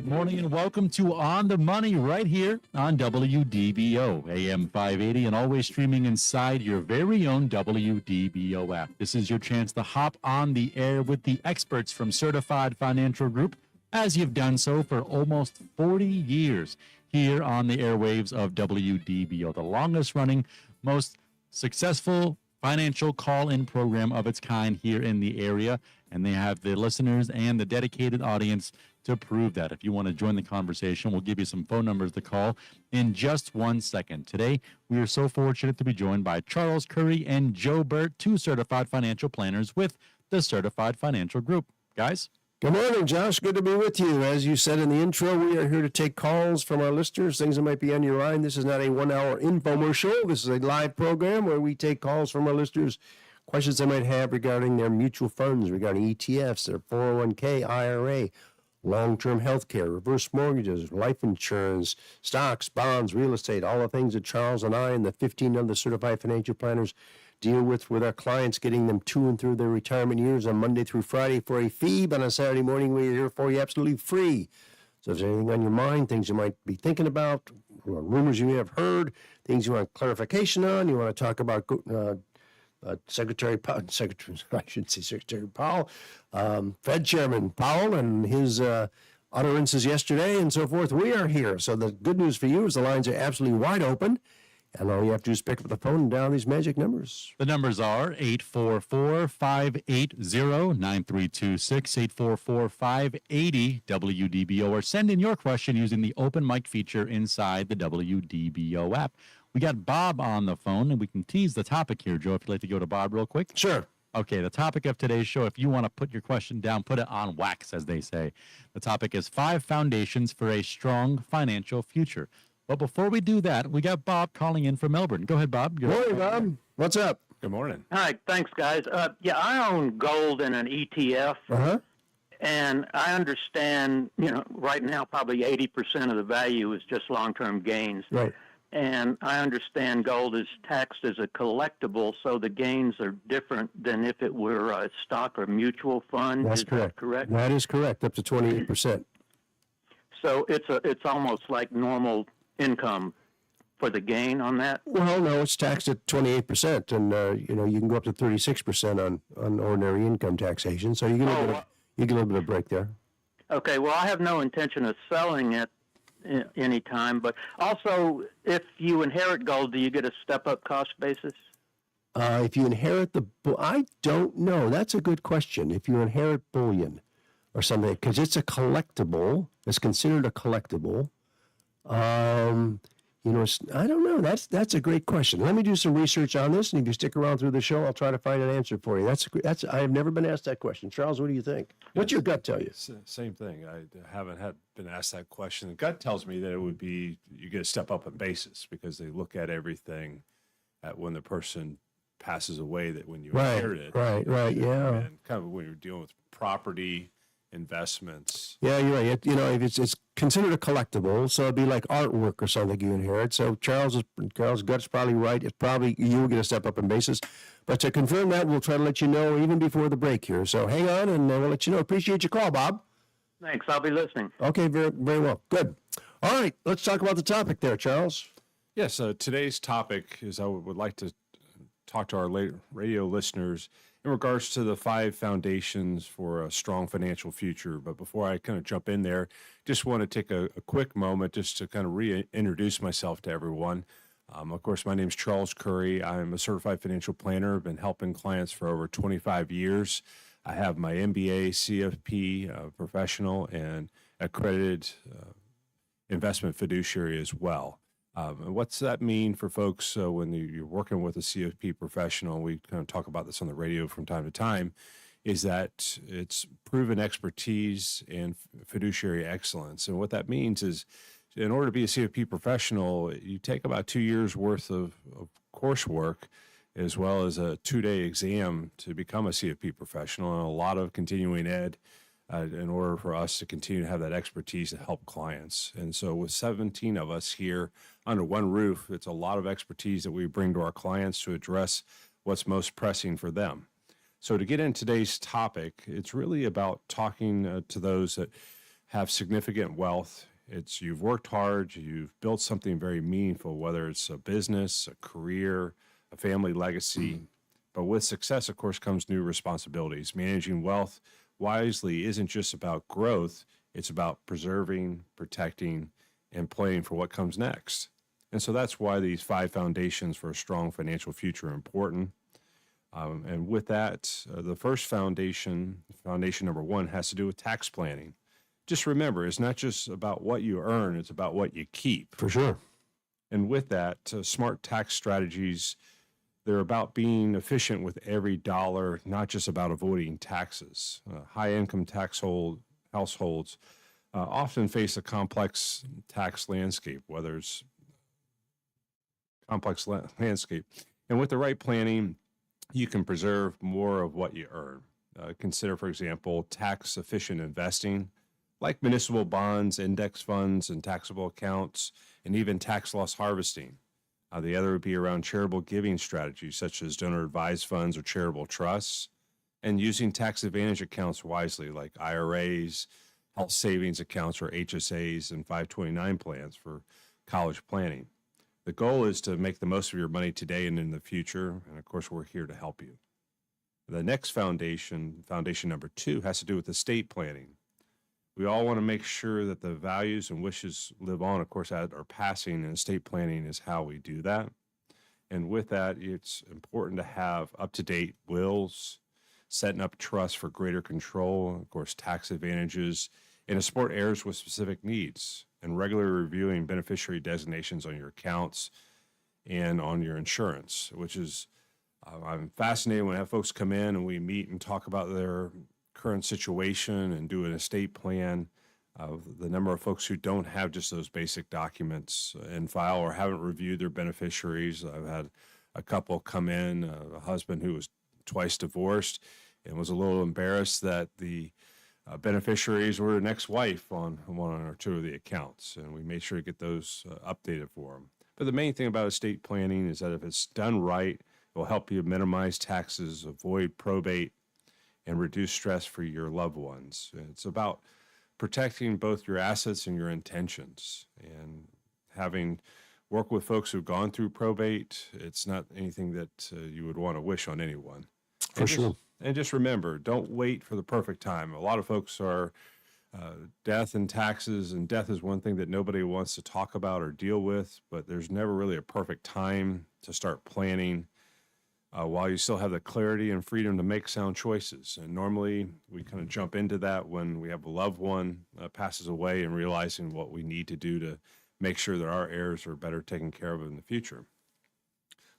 Good morning and welcome to On the Money right here on WDBO, AM 580, and always streaming inside your very own WDBO app. This is your chance to hop on the air with the experts from Certified Financial Group, as you've done so for almost 40 years here on the airwaves of WDBO, the longest running, most successful financial call-in program of its kind here in the area. And they have the listeners and the dedicated audience to prove that. If you want to join the conversation, we'll give you some phone numbers to call in just 1 second. Today, we are so fortunate to be joined by Charles Curry and Joe Bert, two certified financial planners with the Certified Financial Group. Guys? Good morning, Josh. Good to be with you. As you said in the intro, we are here to take calls from our listeners, things that might be on your mind. This is not a 1 hour infomercial. This is a live program where we take calls from our listeners, questions they might have regarding their mutual funds, regarding ETFs, their 401k, IRA, long-term health care, reverse mortgages, life insurance, stocks, bonds, real estate, all the things that Charles and I and the 15 other certified financial planners deal with our clients, getting them to and through their retirement years on Monday through Friday for a fee, but on Saturday morning we're here for you absolutely free. So if there's anything on your mind, things you might be thinking about, rumors you may have heard, things you want clarification on, you want to talk about Secretary Powell, Fed Chairman Powell and his utterances yesterday and so forth, we are here. So the good news for you is the lines are absolutely wide open. And all you have to do is pick up the phone and dial these magic numbers. The numbers are 844-580-9326, 844-580-WDBO, or send in your question using the open mic feature inside the WDBO app. We got Bob on the phone, and we can tease the topic here, Joe, if you'd like to go to Bob real quick. Sure. Okay, the topic of today's show, if you want to put your question down, put it on wax, as they say. The topic is 5 foundations for a strong financial future. But before we do that, we got Bob calling in from Melbourne. Go ahead, Bob. Good morning, Bob. What's up? Good morning. Hi, thanks, guys. I own gold in an ETF, and I understand, right now probably 80% of the value is just long-term gains. Right. And I understand gold is taxed as a collectible, so the gains are different than if it were a stock or mutual fund. That's correct. That correct? That is correct, up to 28%. So it's almost like normal income for the gain on that? Well, no, it's taxed at 28%, and you can go up to 36% on ordinary income taxation. So you get a little bit of break there. Okay. Well, I have no intention of selling it any time, but also, if you inherit gold, do you get a step-up cost basis? If you inherit I don't know. That's a good question. If you inherit bullion or something, because it's a collectible, it's considered a collectible. I don't know. That's a great question. Let me do some research on this, and if you stick around through the show, I'll try to find an answer for you. I have never been asked that question. Charles, what do you think? What's your gut tell you? Same thing. I haven't been asked that question. The gut tells me that it would be you get a step up in basis because they look at everything at when the person passes away, that when you inherit it. Right, yeah. And kind of when you're dealing with property, investments. Yeah, you're right. If it's considered a collectible, so it'd be like artwork or something you inherit. So Charles' gut's probably right. It's probably you'll get a step up in basis. But to confirm that, we'll try to let you know even before the break here. So hang on, and we'll let you know. Appreciate your call, Bob. Thanks. I'll be listening. Okay, very, very well. Good. All right, let's talk about the topic there, Charles. Yes, today's topic is I would like to talk to our radio listeners in regards to the 5 foundations for a strong financial future. But before I kind of jump in there, just want to take a quick moment just to kind of reintroduce myself to everyone. Of course, my name is Charles Curry. I'm a certified financial planner. I've been helping clients for over 25 years. I have my MBA, CFP professional, and accredited investment fiduciary as well. And what's that mean for folks when you're working with a CFP professional? We kind of talk about this on the radio from time to time, is that it's proven expertise and fiduciary excellence. And what that means is in order to be a CFP professional, you take about 2 years worth of coursework as well as a 2-day exam to become a CFP professional, and a lot of continuing ed in order for us to continue to have that expertise to help clients. And so with 17 of us here under one roof, it's a lot of expertise that we bring to our clients to address what's most pressing for them. So to get in today's topic, it's really about talking to those that have significant wealth. You've worked hard, you've built something very meaningful, whether it's a business, a career, a family legacy. But with success, of course, comes new responsibilities. Managing wealth wisely isn't just about growth, it's about preserving, protecting, and planning for what comes next. And so that's why these 5 foundations for a strong financial future are important. And with that, the first foundation number 1, has to do with tax planning. Just remember, it's not just about what you earn, it's about what you keep. For sure. And with that, smart tax strategies, they're about being efficient with every dollar, not just about avoiding taxes. High-income households often face a complex tax landscape, whether it's complex landscape. And with the right planning, you can preserve more of what you earn. Consider, for example, tax-efficient investing, like municipal bonds, index funds, and taxable accounts, and even tax loss harvesting. The other would be around charitable giving strategies, such as donor-advised funds or charitable trusts, and using tax advantage accounts wisely, like IRAs, health savings accounts, or HSAs, and 529 plans for college planning. The goal is to make the most of your money today and in the future, and of course, we're here to help you. The next foundation number 2, has to do with estate planning. We all want to make sure that the values and wishes live on, of course, at our passing, and estate planning is how we do that. And with that, it's important to have up-to-date wills, setting up trusts for greater control, of course, tax advantages, and to support heirs with specific needs, and regularly reviewing beneficiary designations on your accounts and on your insurance, which is, I'm fascinated when I have folks come in and we meet and talk about their current situation and do an estate plan. The number of folks who don't have just those basic documents in file or haven't reviewed their beneficiaries. I've had a couple come in, a husband who was twice divorced and was a little embarrassed that the beneficiaries were an ex-wife on 1 or 2 of the accounts, and we made sure to get those updated for them. But the main thing about estate planning is that if it's done right, it will help you minimize taxes, avoid probate, and reduce stress for your loved ones. It's about protecting both your assets and your intentions. And having worked with folks who've gone through probate, it's not anything that you would want to wish on anyone. For sure. And just remember, don't wait for the perfect time. A lot of folks are death and taxes, and death is one thing that nobody wants to talk about or deal with, but there's never really a perfect time to start planning while you still have the clarity and freedom to make sound choices. And normally we kind of jump into that when we have a loved one passes away and realizing what we need to do to make sure that our heirs are better taken care of in the future.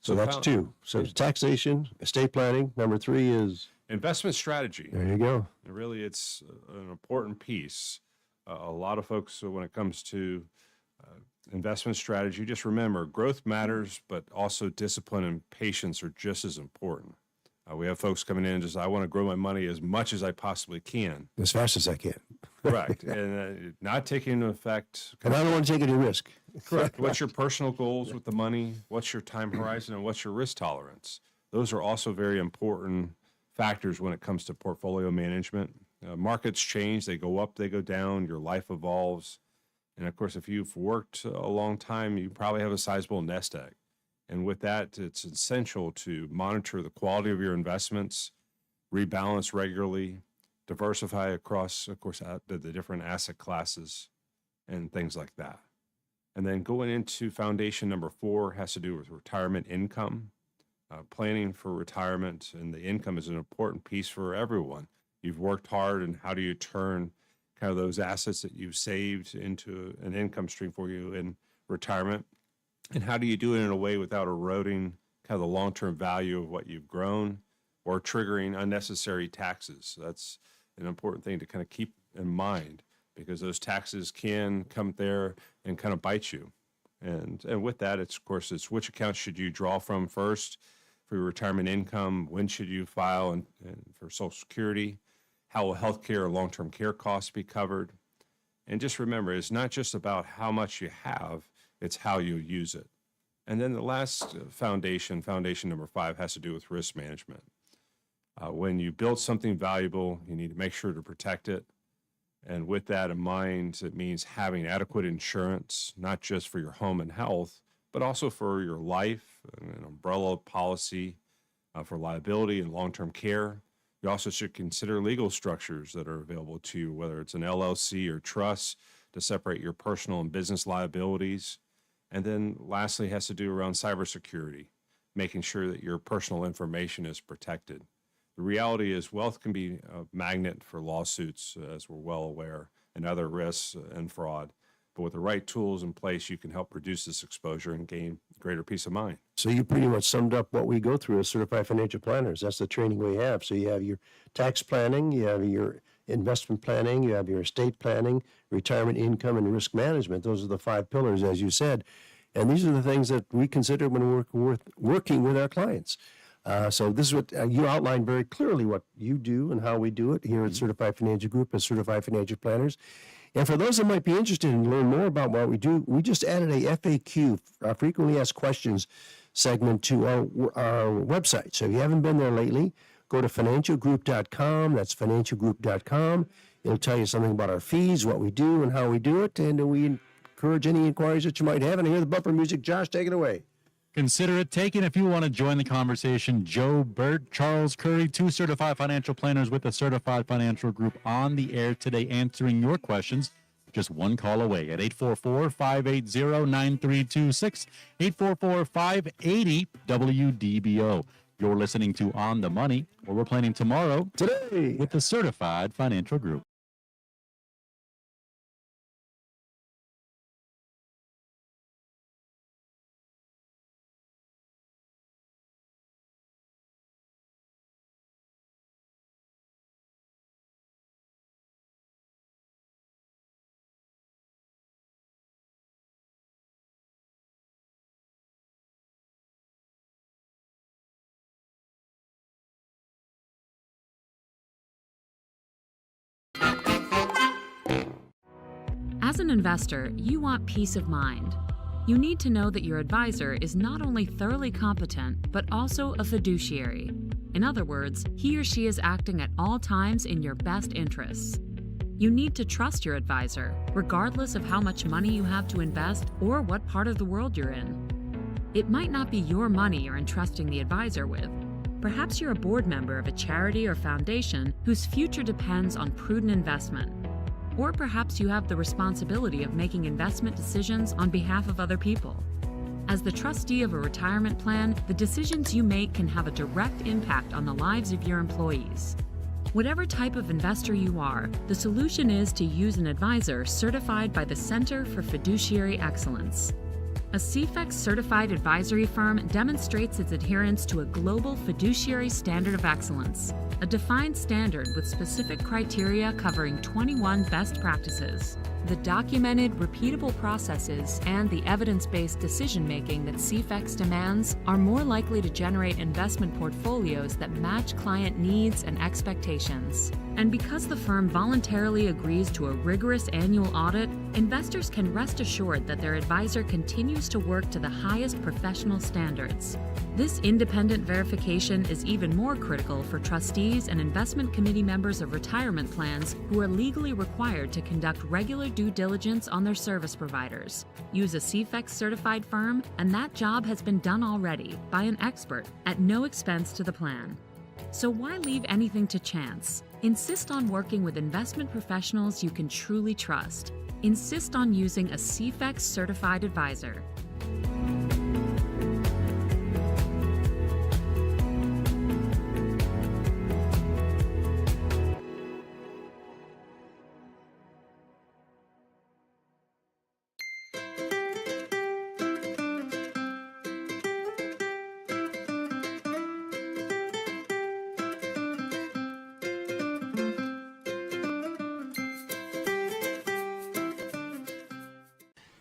So that's 2. So taxation, estate planning. Number 3 is investment strategy. There you go. And really, it's an important piece. A lot of folks, when it comes to investment strategy, just remember, growth matters, but also discipline and patience are just as important. We have folks coming in and just, I want to grow my money as much as I possibly can. As fast as I can. Correct. And not taking into effect. And I don't want to take any risk. Correct. What's your personal goals with the money? What's your time horizon? And what's your risk tolerance? Those are also very important factors when it comes to portfolio management. Markets change. They go up, they go down. Your life evolves. And of course, if you've worked a long time, you probably have a sizable nest egg. And with that, it's essential to monitor the quality of your investments, rebalance regularly, diversify across, of course, the different asset classes and things like that. And then going into foundation number 4 has to do with retirement income. Planning for retirement and the income is an important piece for everyone. You've worked hard, and how do you turn kind of those assets that you've saved into an income stream for you in retirement? And how do you do it in a way without eroding kind of the long-term value of what you've grown or triggering unnecessary taxes? That's an important thing to kind of keep in mind, because those taxes can come there and kind of bite you. And with that, it's, of course, it's which accounts should you draw from first for your retirement income? When should you file and for Social Security? How will healthcare or long-term care costs be covered? And just remember, it's not just about how much you have, it's how you use it. And then the last foundation number 5, has to do with risk management. When you build something valuable, you need to make sure to protect it. And with that in mind, it means having adequate insurance, not just for your home and health, but also for your life, an umbrella policy for liability and long-term care. You also should consider legal structures that are available to you, whether it's an LLC or trust, to separate your personal and business liabilities. And then lastly, it has to do around cybersecurity, making sure that your personal information is protected. The reality is wealth can be a magnet for lawsuits, as we're well aware, and other risks and fraud. But with the right tools in place, you can help reduce this exposure and gain greater peace of mind. So you pretty much summed up what we go through as certified financial planners. That's the training we have. So you have your tax planning, you have your investment planning, you have your estate planning, retirement income, and risk management. Those are the 5 pillars, as you said. And these are the things that we consider when we're working with our clients. So this is what you outlined very clearly what you do and how we do it here at Certified Financial Group as Certified Financial Planners. And for those that might be interested in learn more about what we do, we just added a FAQ, frequently asked questions segment to our website. So if you haven't been there lately, go to financialgroup.com. That's financialgroup.com. It'll tell you something about our fees, what we do, and how we do it. And we encourage any inquiries that you might have. And I hear the bumper music. Josh, take it away. Consider it taken if you want to join the conversation. Joe Bert, Charles Curry, 2 certified financial planners with the Certified Financial Group on the air today answering your questions. Just one call away at 844-580-9326, 844-580-WDBO. You're listening to On the Money, where we're planning tomorrow Today with the Certified Financial Group. As an investor, you want peace of mind. You need to know that your advisor is not only thoroughly competent, but also a fiduciary. In other words, he or she is acting at all times in your best interests. You need to trust your advisor, regardless of how much money you have to invest or what part of the world you're in. It might not be your money you're entrusting the advisor with. Perhaps you're a board member of a charity or foundation whose future depends on prudent investment. Or perhaps you have the responsibility of making investment decisions on behalf of other people. As the trustee of a retirement plan, the decisions you make can have a direct impact on the lives of your employees. Whatever type of investor you are, the solution is to use an advisor certified by the Center for Fiduciary Excellence. A CFEX certified advisory firm demonstrates its adherence to a global fiduciary standard of excellence, a defined standard with specific criteria covering 21 best practices. The documented, repeatable processes and the evidence-based decision-making that CFEX demands are more likely to generate investment portfolios that match client needs and expectations. And because the firm voluntarily agrees to a rigorous annual audit, investors can rest assured that their advisor continues to work to the highest professional standards. This independent verification is even more critical for trustees and investment committee members of retirement plans who are legally required to conduct regular due diligence on their service providers. Use a CFEX certified firm, and that job has been done already by an expert at no expense to the plan. So why leave anything to chance? Insist on working with investment professionals you can truly trust. Insist on using a CFEX certified advisor.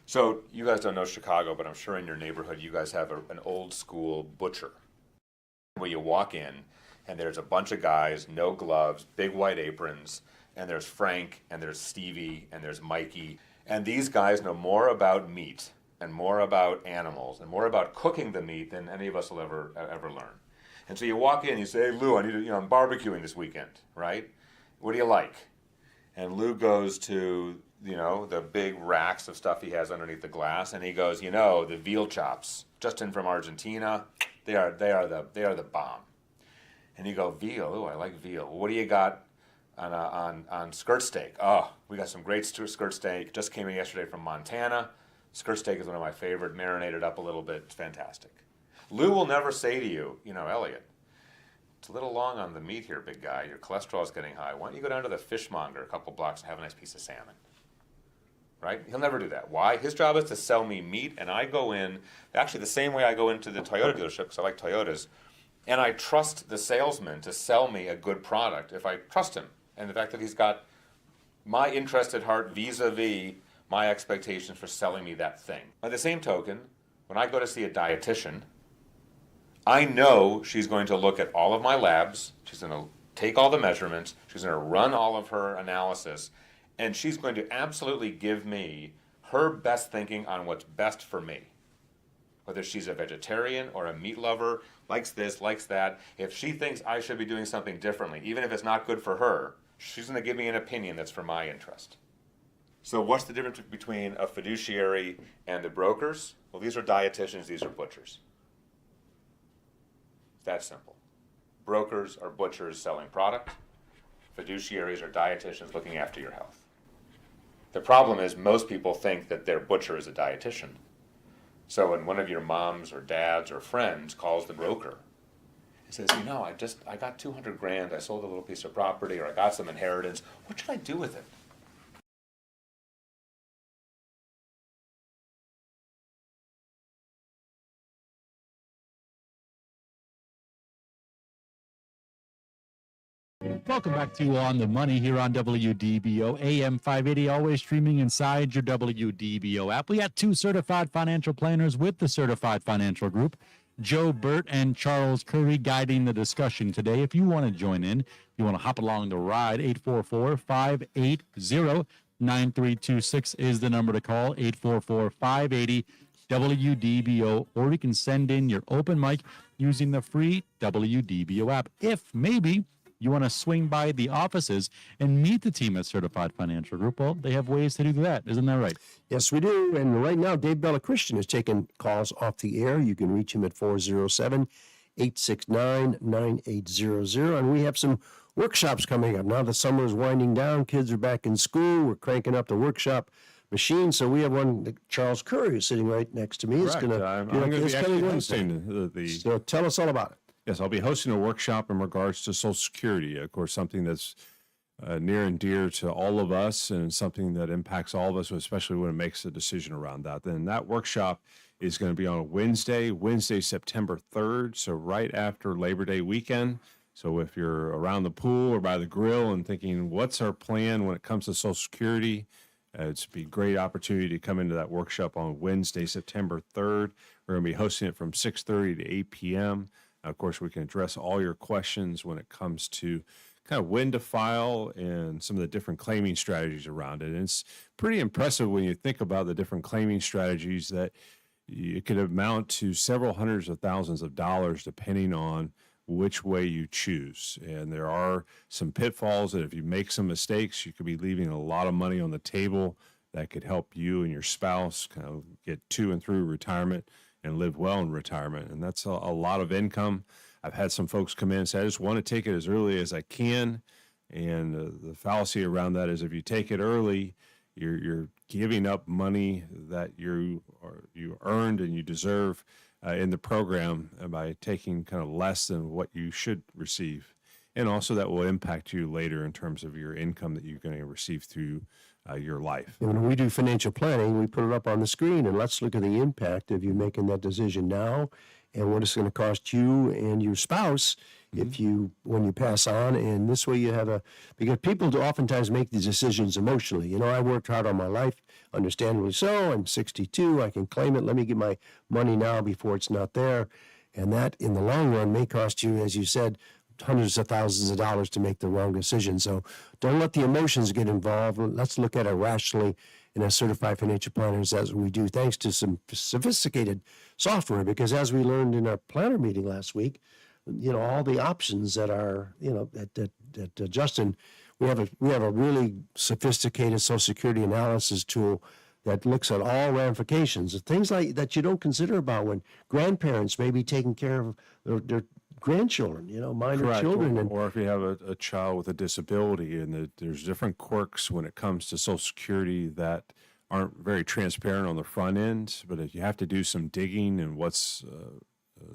So you guys don't know Chicago, but I'm sure in your neighborhood you guys have an old school butcher where you walk in and there's a bunch of guys, no gloves, big white aprons, and there's Frank and there's Stevie and there's Mikey. And these guys know more about meat and more about animals and more about cooking the meat than any of us will ever learn. And so you walk in and you say, hey Lou, I'm barbecuing this weekend, right? What do you like? And Lou goes to, the big racks of stuff he has underneath the glass, and he goes, the veal chops, just in from Argentina, they are the bomb. And you go, veal, oh, I like veal. What do you got on skirt steak? Oh, we got some great skirt steak, just came in yesterday from Montana. Skirt steak is one of my favorite, marinated up a little bit, it's fantastic. Lou will never say to you, Elliot, it's a little long on the meat here, big guy. Your cholesterol is getting high. Why don't you go down to the fishmonger a couple blocks and have a nice piece of salmon? Right? He'll never do that. Why? His job is to sell me meat, and I go in, actually the same way I go into the Toyota dealership, because I like Toyotas, and I trust the salesman to sell me a good product if I trust him. And the fact that he's got my interest at heart vis-a-vis my expectations for selling me that thing. By the same token, when I go to see a dietitian, I know she's going to look at all of my labs, she's going to take all the measurements, she's going to run all of her analysis, and she's going to absolutely give me her best thinking on what's best for me. Whether she's a vegetarian or a meat lover, likes this, likes that, if she thinks I should be doing something differently, even if it's not good for her, she's going to give me an opinion that's for my interest. So what's the difference between a fiduciary and the brokers? Well, these are dietitians, these are butchers. That simple. Brokers are butchers selling product. Fiduciaries are dietitians looking after your health. The problem is most people think that their butcher is a dietitian. So when one of your moms or dads or friends calls the broker and says, I got 200 grand, I sold a little piece of property, or I got some inheritance, what should I do with it? Welcome back to On the Money here on WDBO, AM 580, always streaming inside your WDBO app. We got two certified financial planners with the Certified Financial Group, Joe Bert and Charles Curry, guiding the discussion today. If you want to join in, you want to hop along the ride, 844-580-9326 is the number to call, 844-580-WDBO, or you can send in your open mic using the free WDBO app. If maybe you want to swing by the offices and meet the team at Certified Financial Group, well, they have ways to do that. Isn't that right? Yes, we do. And right now, Dave Bella Christian is taking calls off the air. You can reach him at 407-869-9800. And we have some workshops coming up. Now the summer is winding down. Kids are back in school. We're cranking up the workshop machine. So we have one that Charles Curry is sitting right next to me. Correct. I'm going to be actually hosting So tell us all about it. Yes, I'll be hosting a workshop in regards to Social Security, of course, something that's near and dear to all of us and something that impacts all of us, especially when it makes a decision around that. Then that workshop is going to be on Wednesday, September 3rd, so right after Labor Day weekend. So if you're around the pool or by the grill and thinking, what's our plan when it comes to Social Security, it's be a great opportunity to come into that workshop on Wednesday, September 3rd. We're going to be hosting it from 6:30 to 8 p.m. Of course, we can address all your questions when it comes to kind of when to file and some of the different claiming strategies around it. And it's pretty impressive when you think about the different claiming strategies that it could amount to several hundreds of thousands of dollars depending on which way you choose. And there are some pitfalls that if you make some mistakes, you could be leaving a lot of money on the table that could help you and your spouse kind of get to and through retirement and live well in retirement. And that's a lot of income. I've had some folks come in and say, I just want to take it as early as I can. And the fallacy around that is if you take it early, you're giving up money that you earned and you deserve in the program by taking kind of less than what you should receive. And also that will impact you later in terms of your income that you're going to receive through your life. And when we do financial planning, we put it up on the screen, and let's look at the impact of you making that decision now and what it's going to cost you and your spouse if when you pass on. And this way you have because people do oftentimes make these decisions emotionally. I worked hard on my life, understandably so. I'm 62. I can claim it. Let me get my money now before it's not there. And that in the long run may cost you, as you said, hundreds of thousands of dollars to make the wrong decision. So don't let the emotions get involved. Let's look at it rationally. And as certified financial planners, as we do, thanks to some sophisticated software, because as we learned in our planner meeting last week, all the options that are, that Justin we have a really sophisticated Social Security analysis tool that looks at all ramifications, things like that you don't consider about when grandparents may be taking care of their grandchildren, minor Correct. children. Or if you have a child with a disability, and there's different quirks when it comes to Social Security that aren't very transparent on the front end, but if you have to do some digging. And what's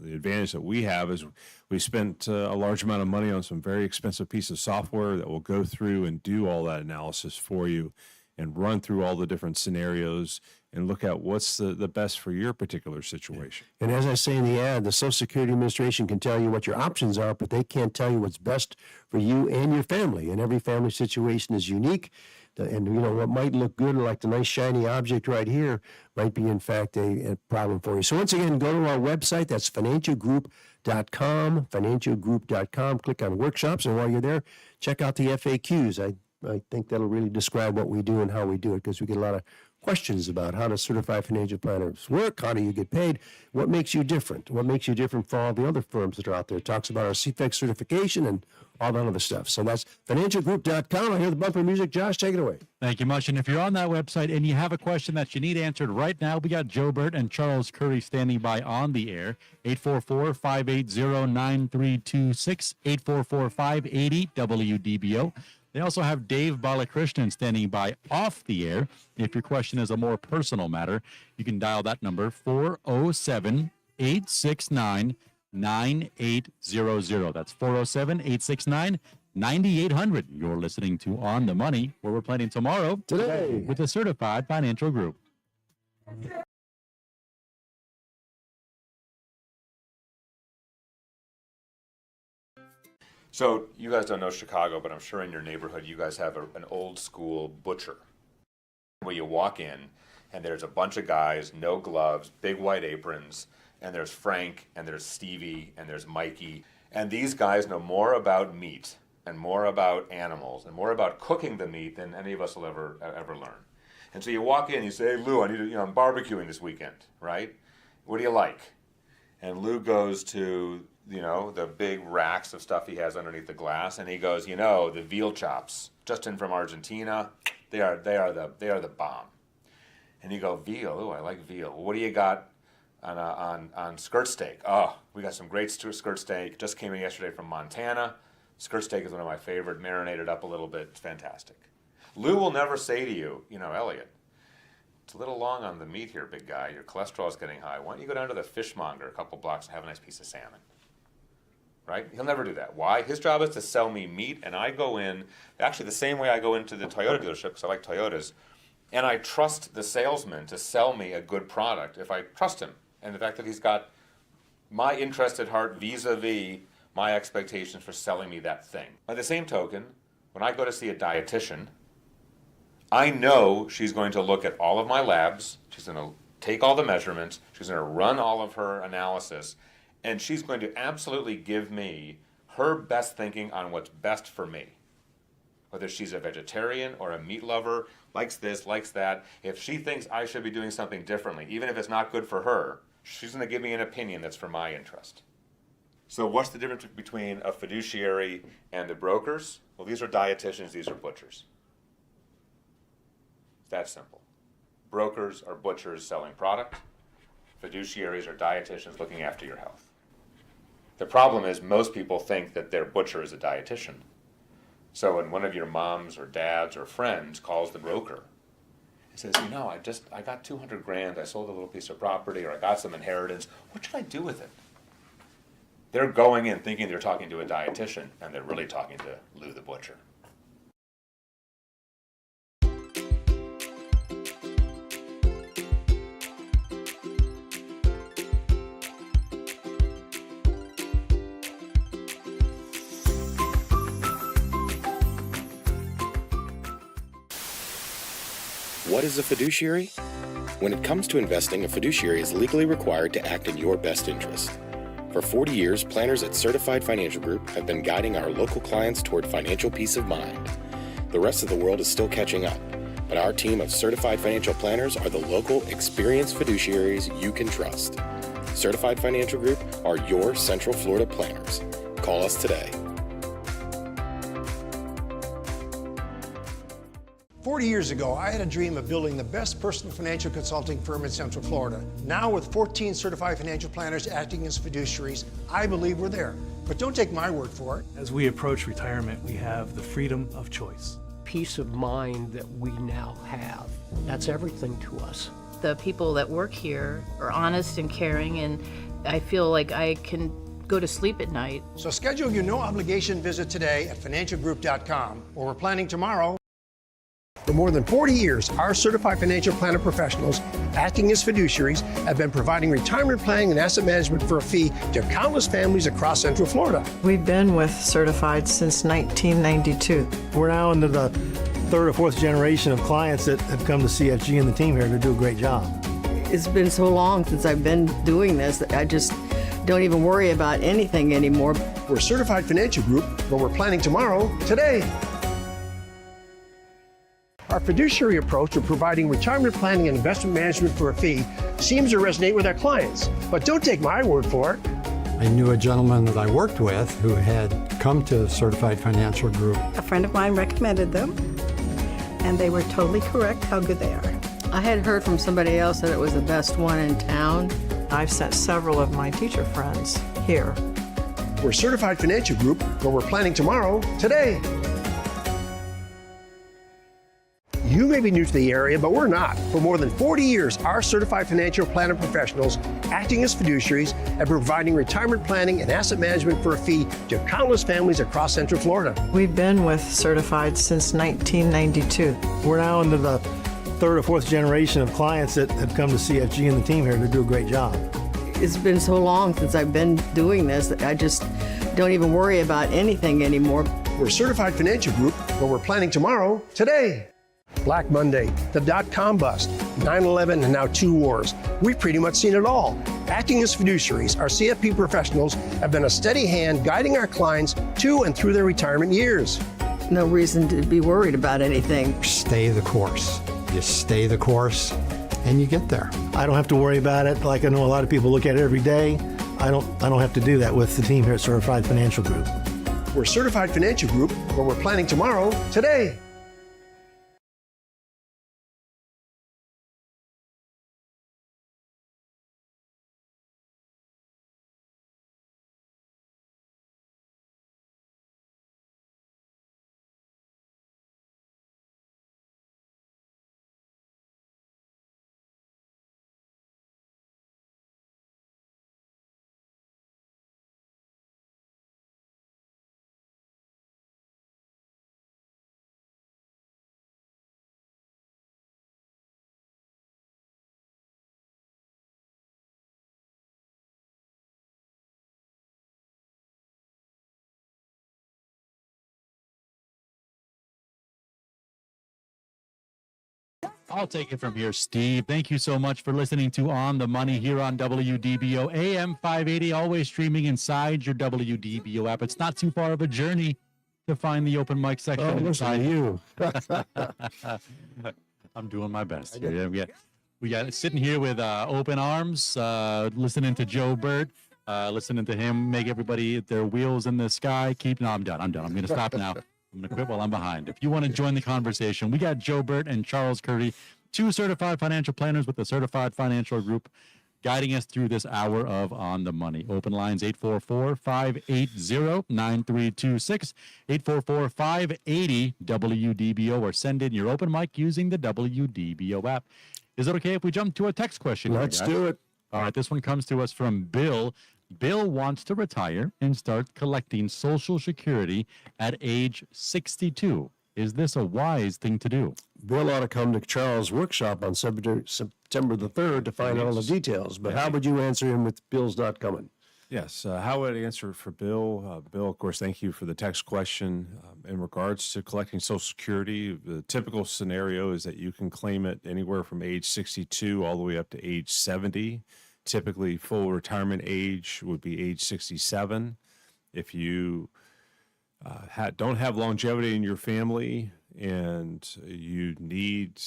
the advantage that we have is we spent a large amount of money on some very expensive piece of software that will go through and do all that analysis for you and run through all the different scenarios and look at what's the best for your particular situation. And as I say in the ad, the Social Security Administration can tell you what your options are, but they can't tell you what's best for you and your family. And every family situation is unique. And, what might look good, like the nice shiny object right here, might be, in fact, a problem for you. So once again, go to our website. That's financialgroup.com, financialgroup.com. Click on workshops. And while you're there, check out the FAQs. I think that'll really describe what we do and how we do it, because we get a lot of questions about how does certified financial planners work? How do you get paid? What makes you different? What makes you different from all the other firms that are out there? It talks about our CFEX certification and all that other stuff. So that's financialgroup.com. I hear the bumper music. Josh, take it away. Thank you much. And if you're on that website and you have a question that you need answered right now, we got Joe Bert and Charles Curry standing by on the air. 844-580-9326, 844-580-WDBO. They also have Dave Balakrishnan standing by off the air. If your question is a more personal matter, you can dial that number, 407-869-9800. That's 407-869-9800. You're listening to On the Money, where we're planning tomorrow Today. with the Certified Financial Group. So you guys don't know Chicago, but I'm sure in your neighborhood you guys have an old school butcher where you walk in and there's a bunch of guys, no gloves, big white aprons, and there's Frank and there's Stevie and there's Mikey. And these guys know more about meat and more about animals and more about cooking the meat than any of us will ever learn. And so you walk in and you say, "Hey, Lou, I need to, I'm barbecuing this weekend, right? What do you like?" And Lou goes to the big racks of stuff he has underneath the glass, and he goes, the veal chops, just in from Argentina, they are the bomb. And you go, veal? Ooh, I like veal. Well, what do you got on skirt steak? Oh, we got some great skirt steak. Just came in yesterday from Montana. Skirt steak is one of my favorite, marinated up a little bit. It's fantastic. Lou will never say to you, Elliot, it's a little long on the meat here, big guy. Your cholesterol is getting high. Why don't you go down to the fishmonger a couple blocks and have a nice piece of salmon? Right? He'll never do that. Why? His job is to sell me meat, and I go in, actually the same way I go into the Toyota dealership, because I like Toyotas, and I trust the salesman to sell me a good product if I trust him. And the fact that he's got my interest at heart vis-a-vis my expectations for selling me that thing. By the same token, when I go to see a dietitian, I know she's going to look at all of my labs, she's going to take all the measurements, she's going to run all of her analysis, and she's going to absolutely give me her best thinking on what's best for me. Whether she's a vegetarian or a meat lover, likes this, likes that, if she thinks I should be doing something differently, even if it's not good for her, she's going to give me an opinion that's for my interest. So what's the difference between a fiduciary and the brokers? Well, these are dietitians, these are butchers. It's that simple. Brokers are butchers selling product. Fiduciaries are dietitians looking after your health. The problem is most people think that their butcher is a dietitian. So when one of your moms or dads or friends calls the broker and says, I got 200 grand, I sold a little piece of property, or I got some inheritance, what should I do with it? They're going in thinking they're talking to a dietitian, and they're really talking to Lou the butcher. What is a fiduciary? When it comes to investing, a fiduciary is legally required to act in your best interest. For 40 years, planners at Certified Financial Group have been guiding our local clients toward financial peace of mind. The rest of the world is still catching up, but our team of certified financial planners are the local, experienced fiduciaries you can trust. Certified Financial Group are your Central Florida planners. Call us today. 40 years ago, I had a dream of building the best personal financial consulting firm in Central Florida. Now, with 14 certified financial planners acting as fiduciaries, I believe we're there. But don't take my word for it. As we approach retirement, we have the freedom of choice. Peace of mind that we now have, that's everything to us. The people that work here are honest and caring, and I feel like I can go to sleep at night. So schedule your no-obligation visit today at financialgroup.com, or we're planning tomorrow. For more than 40 years, our certified financial planner professionals, acting as fiduciaries, have been providing retirement planning and asset management for a fee to countless families across Central Florida. We've been with Certified since 1992. We're now into the third or fourth generation of clients that have come to CFG and the team here to do a great job. It's been so long since I've been doing this that I just don't even worry about anything anymore. We're a certified financial group, but we're planning tomorrow, today. Our fiduciary approach of providing retirement planning and investment management for a fee seems to resonate with our clients. But don't take my word for it. I knew a gentleman that I worked with who had come to Certified Financial Group. A friend of mine recommended them, and they were totally correct how good they are. I had heard from somebody else that it was the best one in town. I've sent several of my teacher friends here. We're a certified financial group, but we're planning tomorrow, today. You may be new to the area, but we're not. For more than 40 years, our certified financial planner professionals, acting as fiduciaries, have been providing retirement planning and asset management for a fee to countless families across Central Florida. We've been with Certified since 1992. We're now into the third or fourth generation of clients that have come to CFG and the team here to do a great job. It's been so long since I've been doing this that I just don't even worry about anything anymore. We're a certified financial group, but we're planning tomorrow, today. Black Monday, the dot-com bust, 9/11, and now 2 wars. We've pretty much seen it all. Acting as fiduciaries, our CFP professionals have been a steady hand guiding our clients to and through their retirement years. No reason to be worried about anything. Stay the course. You stay the course, and you get there. I don't have to worry about it like I know a lot of people look at it every day. I don't have to do that with the team here at Certified Financial Group. We're a certified financial group, but we're planning tomorrow, today. I'll take it from here, Steve. Thank you so much for listening to On the Money here on WDBO AM 580, always streaming inside your WDBO app. It's not too far of a journey to find the open mic section. Oh, listen to you. I'm doing my best. We got sitting here with open arms, listening to Joe Bert, listening to him make everybody their wheels in the sky. I'm done. I'm going to stop now. I'm going to quit while I'm behind. If you want to join the conversation, we got Joe Bert and Charles Curry, 2 certified financial planners with the Certified Financial Group, guiding us through this hour of On the Money. Open lines 844-580-9326, 844-580-WDBO, or send in your open mic using the WDBO app. Is it okay if we jump to a text question? Let's do it. All right, this one comes to us from Bill. Bill wants to retire and start collecting Social Security at age 62. Is this a wise thing to do? Bill ought to come to Charles' workshop on September the 3rd to find out all the details. But how would you answer him with Bill's not coming? Yes, how would I answer for Bill? Bill, of course, thank you for the text question. In regards to collecting Social Security, the typical scenario is that you can claim it anywhere from age 62 all the way up to age 70. Typically, full retirement age would be age 67. If you don't have longevity in your family and you need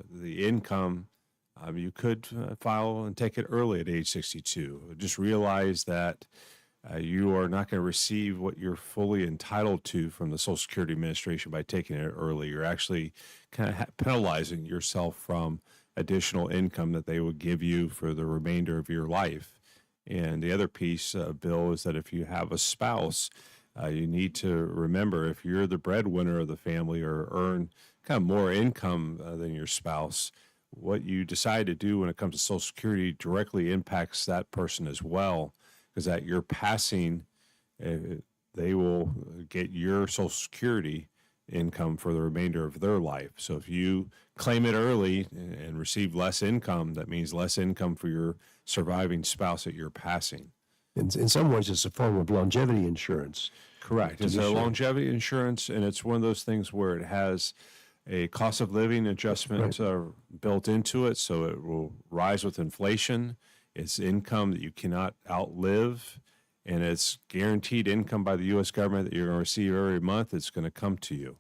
the income, you could file and take it early at age 62. Just realize that you are not going to receive what you're fully entitled to from the Social Security Administration by taking it early. You're actually kind of penalizing yourself from additional income that they would give you for the remainder of your life. And the other piece, Bill, is that if you have a spouse, you need to remember if you're the breadwinner of the family or earn kind of more income than your spouse, what you decide to do when it comes to Social Security directly impacts that person as well, because at your passing, they will get your Social Security income for the remainder of their life. So if you claim it early and receive less income, that means less income for your surviving spouse at your passing. In some ways, it's a form of longevity insurance. Correct. It's a longevity insurance, and it's one of those things where it has a cost of living adjustment built into it, so it will rise with inflation. It's income that you cannot outlive, and it's guaranteed income by the U.S. government that you're going to receive every month. It's going to come to you,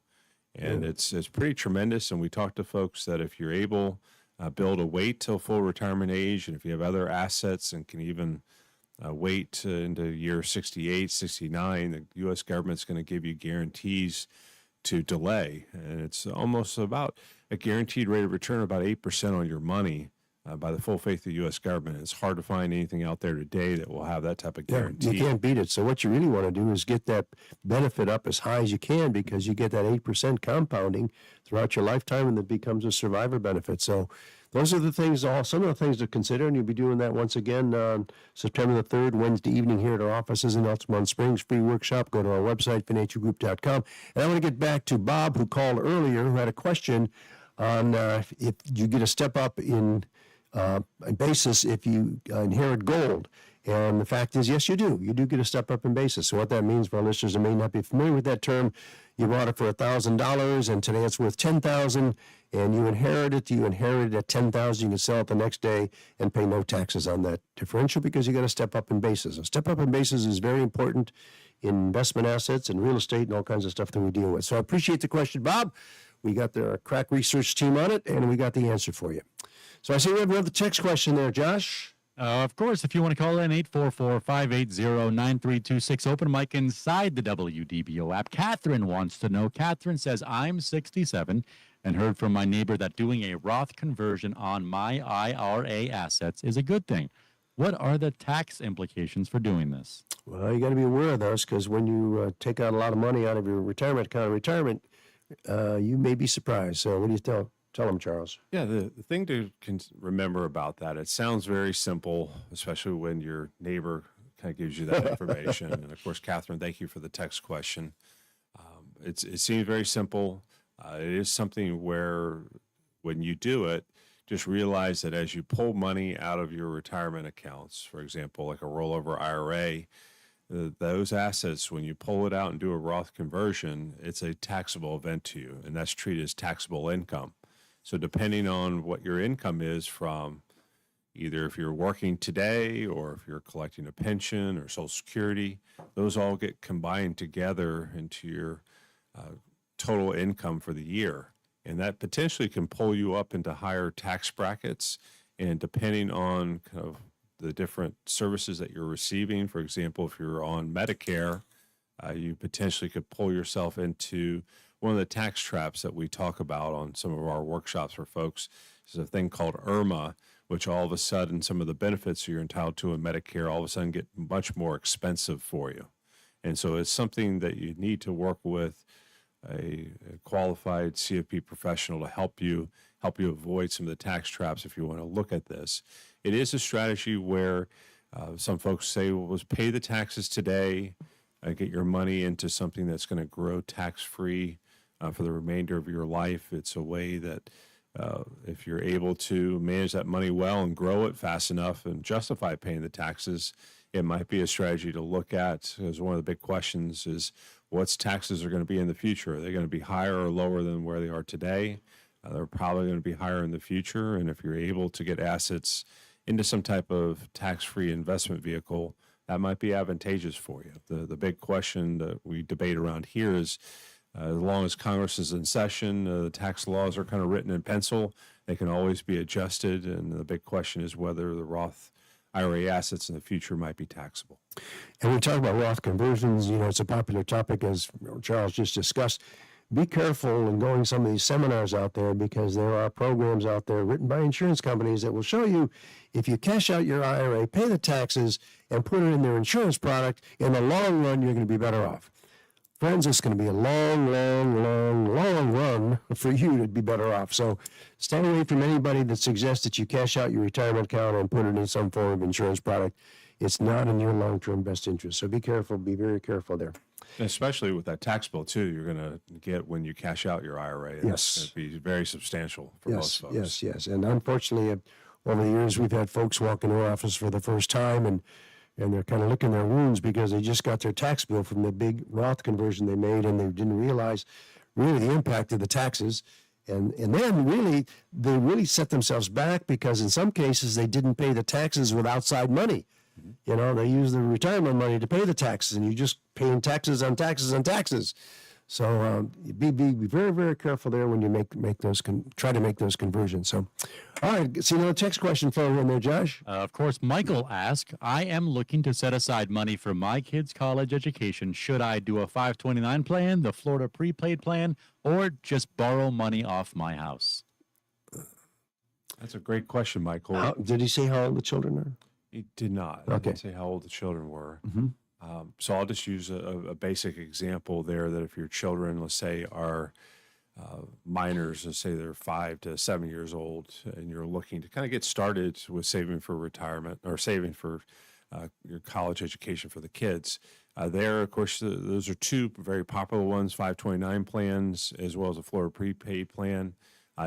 and it's pretty tremendous. And we talk to folks that if you're able build a wait till full retirement age, and if you have other assets and can even wait into year 68, 69, the U.S. government's going to give you guarantees to delay. And it's almost about a guaranteed rate of return of about 8% on your money by the full faith of the U.S. government. It's hard to find anything out there today that will have that type of guarantee. You can't beat it. So what you really want to do is get that benefit up as high as you can, because you get that 8% compounding throughout your lifetime, and it becomes a survivor benefit. So those are the things, some of the things to consider, and you'll be doing that once again on September the 3rd, Wednesday evening here at our offices in Altamont Springs. Free workshop. Go to our website, financialgroup.com. And I want to get back to Bob, who called earlier, who had a question on if you get a step up in basis if you inherit gold. And the fact is, yes, you do. You do get a step up in basis. So what that means for our listeners that may not be familiar with that term, you bought it for $1,000, and today it's worth $10,000, and you inherit it. You inherit it at $10,000. You can sell it the next day and pay no taxes on that differential because you got a step up in basis. A step up in basis is very important in investment assets and real estate and all kinds of stuff that we deal with. So I appreciate the question, Bob. We got the crack research team on it, and we got the answer for you. So I see we have another text question there, Josh. Of course, if you want to call in, 844-580-9326. Open mic inside the WDBO app. Catherine wants to know. Catherine says, I'm 67 and heard from my neighbor that doing a Roth conversion on my IRA assets is a good thing. What are the tax implications for doing this? Well, you got to be aware of those, because when you take out a lot of money out of your retirement account of retirement, you may be surprised. So what do you tell them, Charles? Yeah, the thing to remember about that, it sounds very simple, especially when your neighbor kind of gives you that information. And of course, Catherine, thank you for the text question. It seems very simple. It is something where when you do it, just realize that as you pull money out of your retirement accounts, for example, like a rollover IRA, those assets, when you pull it out and do a Roth conversion, it's a taxable event to you, and that's treated as taxable income. So depending on what your income is from, either if you're working today or if you're collecting a pension or Social Security, those all get combined together into your total income for the year. And that potentially can pull you up into higher tax brackets. And depending on kind of the different services that you're receiving, for example, if you're on Medicare, you potentially could pull yourself into one of the tax traps that we talk about on some of our workshops for folks. Is a thing called IRMA, which all of a sudden some of the benefits you're entitled to in Medicare all of a sudden get much more expensive for you. And so it's something that you need to work with a qualified CFP professional to help you avoid some of the tax traps if you want to look at this. It is a strategy where some folks say, well, let's pay the taxes today, get your money into something that's going to grow tax-free for the remainder of your life. It's a way that if you're able to manage that money well and grow it fast enough and justify paying the taxes, it might be a strategy to look at. Because one of the big questions is what's taxes are going to be in the future. Are they going to be higher or lower than where they are today? They're probably going to be higher in the future. And if you're able to get assets into some type of tax-free investment vehicle, that might be advantageous for you. The big question that we debate around here is, as long as Congress is in session, the tax laws are kind of written in pencil. They can always be adjusted. And the big question is whether the Roth IRA assets in the future might be taxable. And we talk about Roth conversions. It's a popular topic, as Charles just discussed. Be careful in going to some of these seminars out there, because there are programs out there written by insurance companies that will show you if you cash out your IRA, pay the taxes, and put it in their insurance product, in the long run, you're going to be better off. Friends, it's going to be a long run for you to be better off. So stay away from anybody that suggests that you cash out your retirement account and put it in some form of insurance product. It's not in your long-term best interest. So be careful, be very careful there. Especially with that tax bill too, you're going to get when you cash out your IRA. That's Yes. going to be very substantial for most folks. Yes. And unfortunately, over the years, we've had folks walk into our office for the first time, and they're kind of licking their wounds because they just got their tax bill from the big Roth conversion they made, and they didn't realize really the impact of the taxes. And then they really set themselves back, because in some cases they didn't pay the taxes with outside money. They use the retirement money to pay the taxes, and you're just paying taxes on taxes on taxes. So be very, very careful there when you try to make those conversions. So, all right, see another text question flowing in there, Josh. Of course, Michael asks, I am looking to set aside money for my kids' college education. Should I do a 529 plan, the Florida prepaid plan, or just borrow money off my house? That's a great question, Michael. Did he say how old the children are? He did not. Okay. He didn't say how old the children were. Mm-hmm. So I'll just use a basic example there, that if your children, let's say, are minors, let's say they're 5 to 7 years old, and you're looking to kind of get started with saving for retirement or saving for your college education for the kids. There, of course, those are two very popular ones, 529 plans as well as a Florida prepaid plan.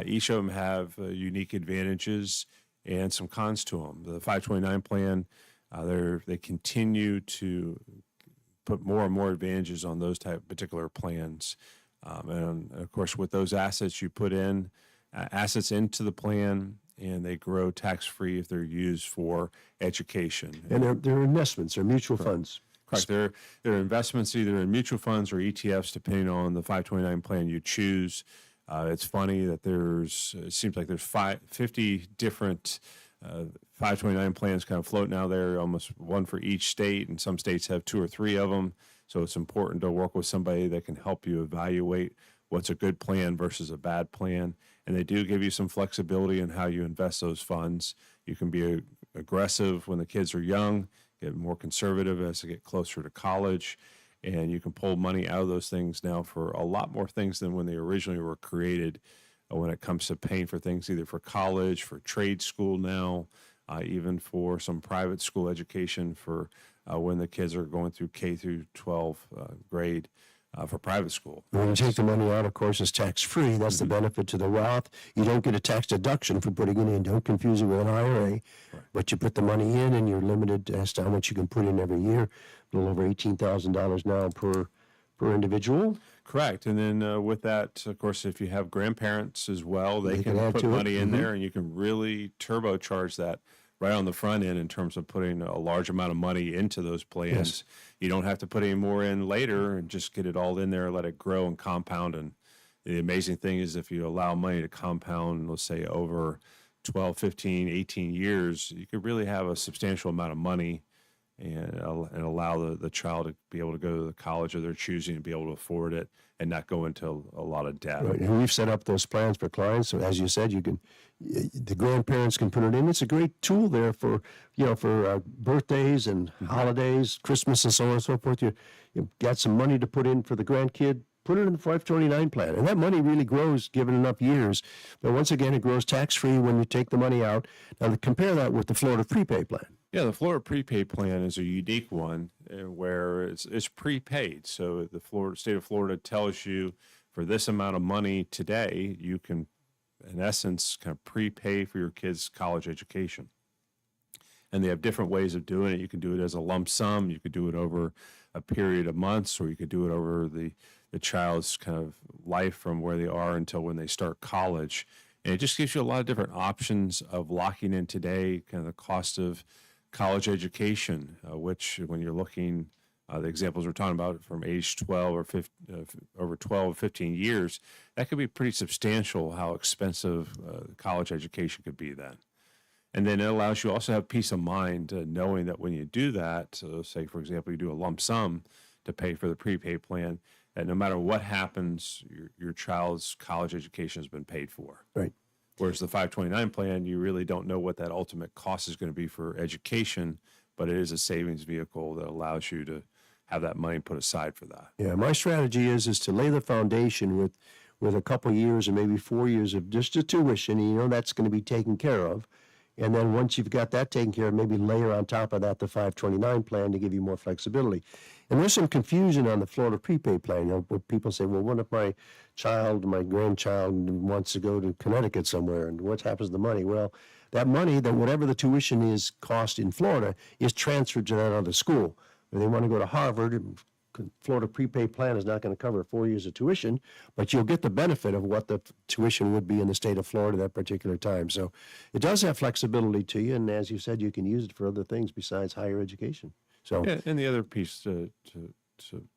Each of them have unique advantages and some cons to them. The 529 plan, they continue to put more and more advantages on those particular plans. And of course, with those assets, you put in assets into the plan, and they grow tax-free if they're used for education. And they're investments, they're mutual funds. Correct. They're investments either in mutual funds or ETFs, depending on the 529 plan you choose. It's funny that it seems like there's 50 different 529 plans kind of floating out there, almost one for each state, and some states have 2 or 3 of them. So it's important to work with somebody that can help you evaluate what's a good plan versus a bad plan. And they do give you some flexibility in how you invest those funds. You can be aggressive when the kids are young, get more conservative as they get closer to college. And you can pull money out of those things now for a lot more things than when they originally were created, when it comes to paying for things either for college, for trade school now, even for some private school education for when the kids are going through K through 12 grade for private school. When you take the money out, of course, it's tax-free. That's the benefit to the Roth. You don't get a tax deduction for putting it in. Don't confuse it with an IRA. Right. But you put the money in, and you're limited as to how much you can put in every year. A little over $18,000 now per individual. Correct. And then with that, of course, if you have grandparents as well, they can put money in there, and you can really turbocharge that right on the front end in terms of putting a large amount of money into those plans. Yes. You don't have to put any more in later, and just get it all in there, let it grow and compound. And the amazing thing is, if you allow money to compound, let's say over 12, 15, 18 years, you could really have a substantial amount of money and allow the child to be able to go to the college of their choosing and be able to afford it and not go into a lot of debt. Right. And we've set up those plans for clients. So as you said, the grandparents can put it in. It's a great tool there for birthdays and holidays, Christmas and so on and so forth. You got some money to put in for the grandkid, put it in the 529 plan. And that money really grows given enough years. But once again, it grows tax-free when you take the money out. Now, compare that with the Florida prepaid plan. Yeah, the Florida prepaid plan is a unique one where it's prepaid. So the state of Florida tells you for this amount of money today, you can, in essence, kind of prepay for your kids' college education. And they have different ways of doing it. You can do it as a lump sum. You could do it over a period of months, or you could do it over the child's kind of life from where they are until when they start college. And it just gives you a lot of different options of locking in today, kind of the cost of college education, which when you're looking, the examples we're talking about from age 12 or 15, over 12, 15 years, that could be pretty substantial how expensive college education could be then. And then it allows you also have peace of mind knowing that when you do that, so say, for example, you do a lump sum to pay for the prepaid plan, that no matter what happens, your child's college education has been paid for. Right. Whereas the 529 plan, you really don't know what that ultimate cost is going to be for education, but it is a savings vehicle that allows you to have that money put aside for that. Yeah, my strategy is to lay the foundation with a couple years or maybe 4 years of just a tuition, and you know that's going to be taken care of. And then once you've got that taken care of, maybe layer on top of that the 529 plan to give you more flexibility. And there's some confusion on the Florida prepaid plan. You know, where people say, well, what if my grandchild wants to go to Connecticut somewhere, and what happens to the money? Well, that money, that whatever the tuition is cost in Florida, is transferred to that other school. If they want to go to Harvard, Florida prepaid plan is not going to cover 4 years of tuition, but you'll get the benefit of what the tuition would be in the state of Florida that particular time. So it does have flexibility to you, and as you said, you can use it for other things besides higher education. So yeah, and the other piece to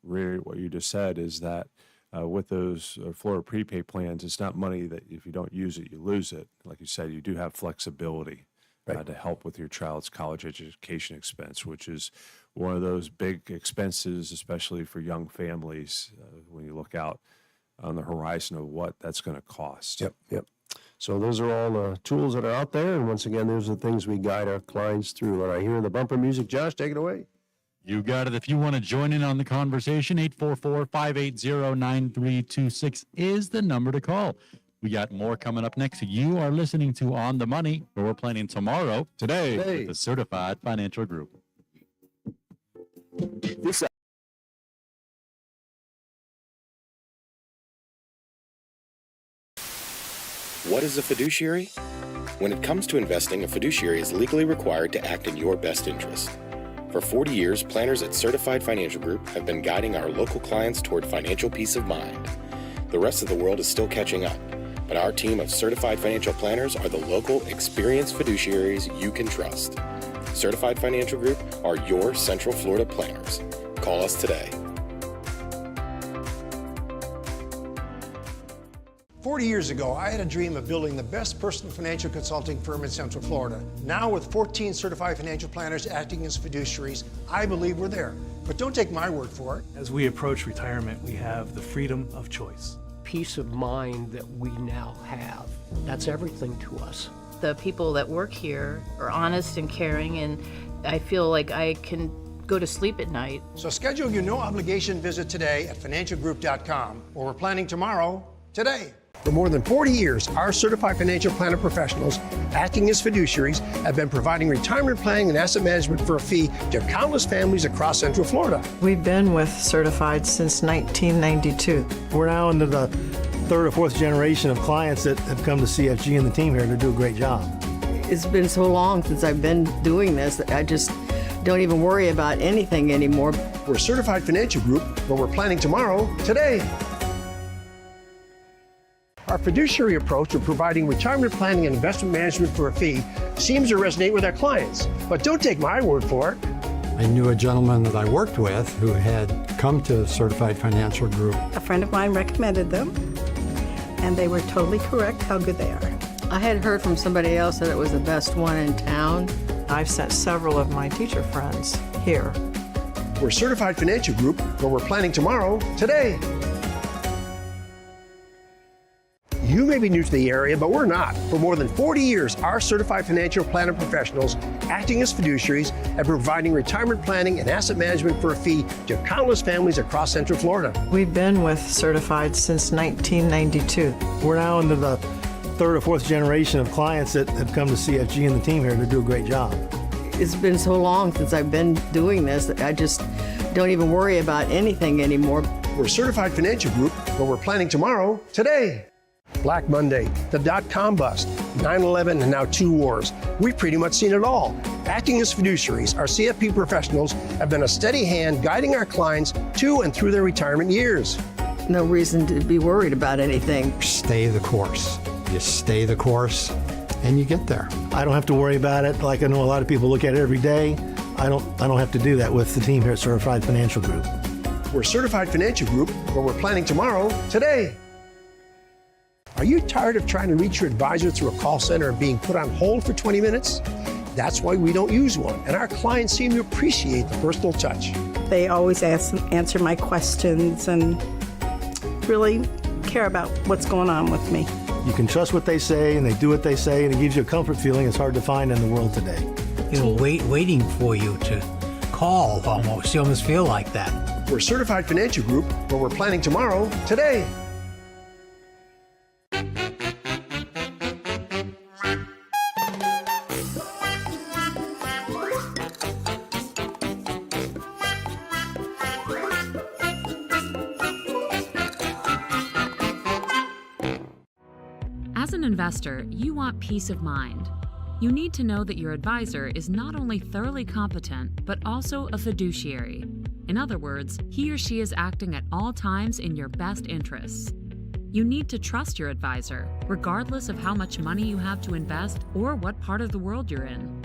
reiterate what you just said is that with those Florida prepaid plans, it's not money that if you don't use it, you lose it. Like you said, you do have flexibility to help with your child's college education expense, which is one of those big expenses, especially for young families, when you look out on the horizon of what that's going to cost. Yep. So those are all the tools that are out there, and once again, those are the things we guide our clients through. And I hear the bumper music. Josh, take it away. You got it. If you want to join in on the conversation, 844-580-9326 is the number to call. We got more coming up next. You are listening to On the Money, where we're planning tomorrow, today, with the Certified Financial Group. What is a fiduciary? When it comes to investing, a fiduciary is legally required to act in your best interest. For 40 years, planners at Certified Financial Group have been guiding our local clients toward financial peace of mind. The rest of the world is still catching up, but our team of certified financial planners are the local, experienced fiduciaries you can trust. Certified Financial Group are your Central Florida planners. Call us today. 40 years ago, I had a dream of building the best personal financial consulting firm in Central Florida. Now, with 14 certified financial planners acting as fiduciaries, I believe we're there. But don't take my word for it. As we approach retirement, we have the freedom of choice. Peace of mind that we now have. That's everything to us. The people that work here are honest and caring, and I feel like I can go to sleep at night. So schedule your no-obligation visit today at financialgroup.com, where we're planning tomorrow, today. For more than 40 years, our certified financial planner professionals, acting as fiduciaries, have been providing retirement planning and asset management for a fee to countless families across Central Florida. We've been with Certified since 1992. We're now into the third or fourth generation of clients that have come to CFG and the team here to do a great job. It's been so long since I've been doing this that I just don't even worry about anything anymore. We're Certified Financial Group, where we're planning tomorrow, today. Our fiduciary approach of providing retirement planning and investment management for a fee seems to resonate with our clients. But don't take my word for it. I knew a gentleman that I worked with who had come to Certified Financial Group. A friend of mine recommended them, and they were totally correct how good they are. I had heard from somebody else that it was the best one in town. I've sent several of my teacher friends here. We're Certified Financial Group, where we're planning tomorrow, today. You may be new to the area, but we're not. For more than 40 years, our certified financial planner professionals, acting as fiduciaries, have been providing retirement planning and asset management for a fee to countless families across Central Florida. We've been with Certified since 1992. We're now into the third or fourth generation of clients that have come to CFG and the team here to do a great job. It's been so long since I've been doing this that I just don't even worry about anything anymore. We're Certified Financial Group, where we're planning tomorrow, today. Black Monday, the dot-com bust, 9/11, and now 2 wars. We've pretty much seen it all. Acting as fiduciaries, our CFP professionals have been a steady hand guiding our clients to and through their retirement years. No reason to be worried about anything. Stay the course. You stay the course, and you get there. I don't have to worry about it like I know a lot of people look at it every day. I don't have to do that with the team here at Certified Financial Group. We're Certified Financial Group, where we're planning tomorrow, today. Are you tired of trying to reach your advisor through a call center and being put on hold for 20 minutes? That's why we don't use one, and our clients seem to appreciate the personal touch. They always answer my questions and really care about what's going on with me. You can trust what they say, and they do what they say, and it gives you a comfort feeling it's hard to find in the world today. Waiting for you to call almost. You almost feel like that. We're Certified Financial Group, where we're planning tomorrow, today. As an investor, you want peace of mind. You need to know that your advisor is not only thoroughly competent, but also a fiduciary. In other words, he or she is acting at all times in your best interests. You need to trust your advisor, regardless of how much money you have to invest or what part of the world you're in.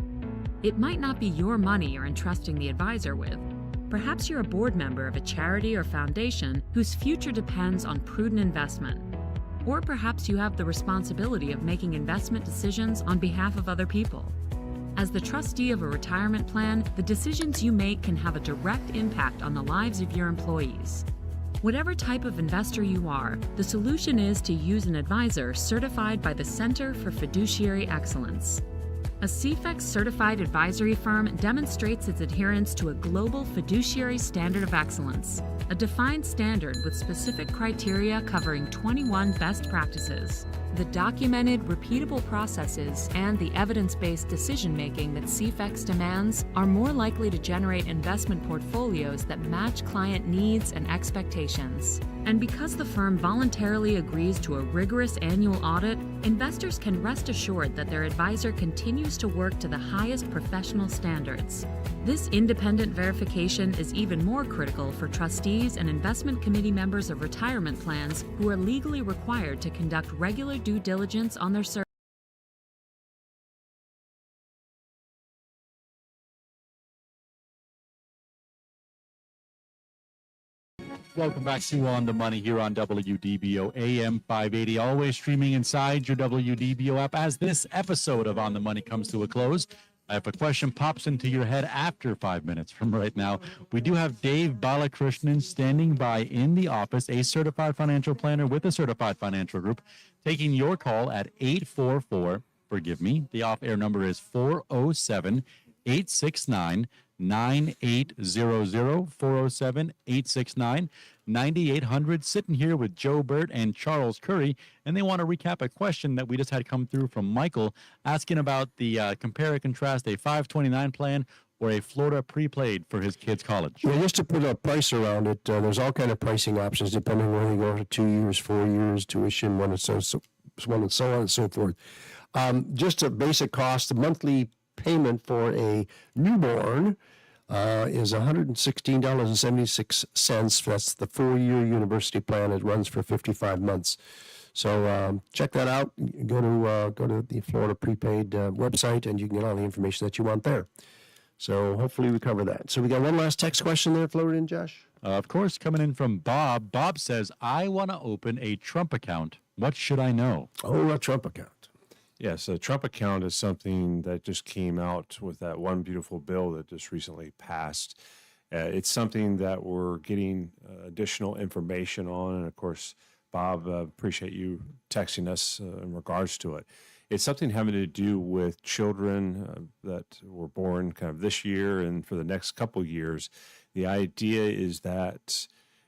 It might not be your money you're entrusting the advisor with. Perhaps you're a board member of a charity or foundation whose future depends on prudent investment. Or perhaps you have the responsibility of making investment decisions on behalf of other people. As the trustee of a retirement plan, the decisions you make can have a direct impact on the lives of your employees. Whatever type of investor you are, the solution is to use an advisor certified by the Center for Fiduciary Excellence. A CFEX certified advisory firm demonstrates its adherence to a global fiduciary standard of excellence, a defined standard with specific criteria covering 21 best practices. The documented, repeatable processes and the evidence-based decision-making that CFEX demands are more likely to generate investment portfolios that match client needs and expectations. And because the firm voluntarily agrees to a rigorous annual audit, investors can rest assured that their advisor continues to work to the highest professional standards. This independent verification is even more critical for trustees and investment committee members of retirement plans who are legally required to conduct regular due diligence on their services. Welcome back to On the Money here on WDBO AM 580, always streaming inside your WDBO app. As this episode of On the Money comes to a close, if a question pops into your head after 5 minutes from right now, we do have Dave Balakrishnan standing by in the office, a certified financial planner with a certified financial group, taking your call at 844, forgive me, the off-air number is 407-869-9800, 407-869-9800, sitting here with Joe Bert and Charles Curry, and they want to recap a question that we just had come through from Michael, asking about the compare and contrast a 529 plan or a Florida prepaid for his kid's college. Well, just to put a price around it, there's all kind of pricing options depending on whether you go to 2 years, 4 years, tuition, one and so on and so forth. Just a basic cost, the monthly payment for a newborn is $116.76. That's the 4-year university plan. It runs for 55 months. So check that out. Go to the Florida prepaid website, and you can get all the information that you want there. So hopefully we cover that. So we got one last text question there floated in, Josh? Of course, coming in from Bob. Bob says, I want to open a Trump account. What should I know? Oh, a Trump account. Yes, a Trump account is something that just came out with that one beautiful bill that just recently passed. It's something that we're getting additional information on. And of course, Bob, appreciate you texting us in regards to it. It's something having to do with children that were born kind of this year and for the next couple years. The idea is that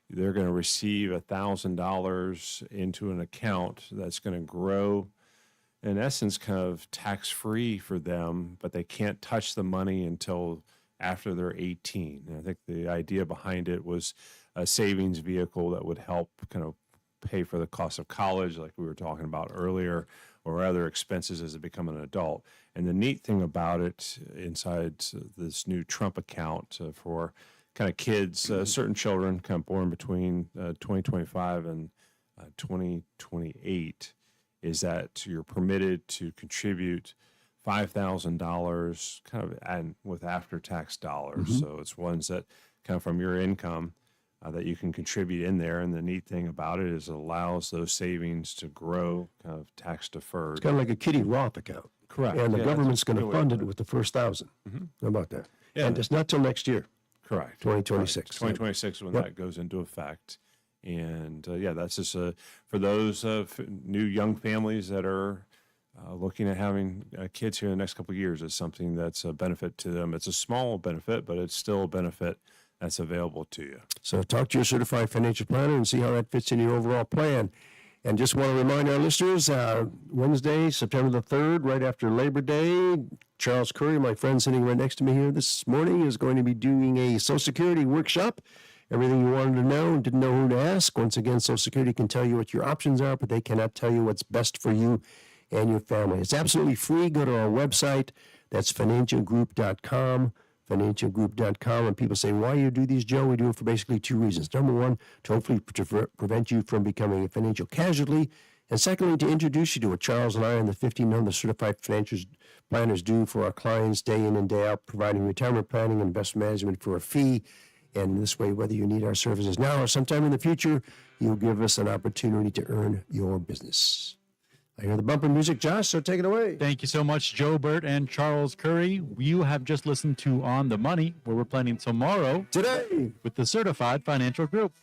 they're going to receive $1,000 into an account that's going to grow, in essence, kind of tax-free for them, but they can't touch the money until after they're 18. And I think the idea behind it was a savings vehicle that would help kind of pay for the cost of college, like we were talking about earlier, or other expenses as they become an adult. And the neat thing about it inside this new Trump account for kind of kids, certain children kind of born between 2025 and 2028, is that you're permitted to contribute $5,000 kind of and with after-tax dollars. So it's ones that come from your income. that you can contribute in there. And the neat thing about it is it allows those savings to grow kind of tax deferred. It's kind of like a kiddie Roth account. Correct. And the Yeah, government's that's a going good to way to fund put it it. with the first 1,000. How about that? Yeah. And it's not till next year. Correct. 2026. 2026 is when Yep. that goes into effect. And that's just for those new young families that are looking at having kids here in the next couple of years. It's something that's a benefit to them. It's a small benefit, but it's still a benefit that's available to you. So talk to your certified financial planner and see how that fits in your overall plan. And just want to remind our listeners, Wednesday, September the 3rd, right after Labor Day, Charles Curry, my friend sitting right next to me here this morning, is going to be doing a Social Security workshop. Everything you wanted to know and didn't know who to ask. Once again, Social Security can tell you what your options are, but they cannot tell you what's best for you and your family. It's absolutely free. Go to our website. That's financialgroup.com. financialgroup.com. And people say, why do you do these, Joe? We do it for basically two reasons. Number one, to hopefully prevent you from becoming a financial casualty. And secondly, to introduce you to what Charles and I and the 15 other certified financial planners do for our clients day in and day out, providing retirement planning and investment management for a fee. And this way, whether you need our services now or sometime in the future, you'll give us an opportunity to earn your business. I hear the bumper music, Josh, so take it away. Thank you so much, Joe Bert and Charles Curry. You have just listened to On the Money, where we're planning tomorrow Today with the Certified Financial Group.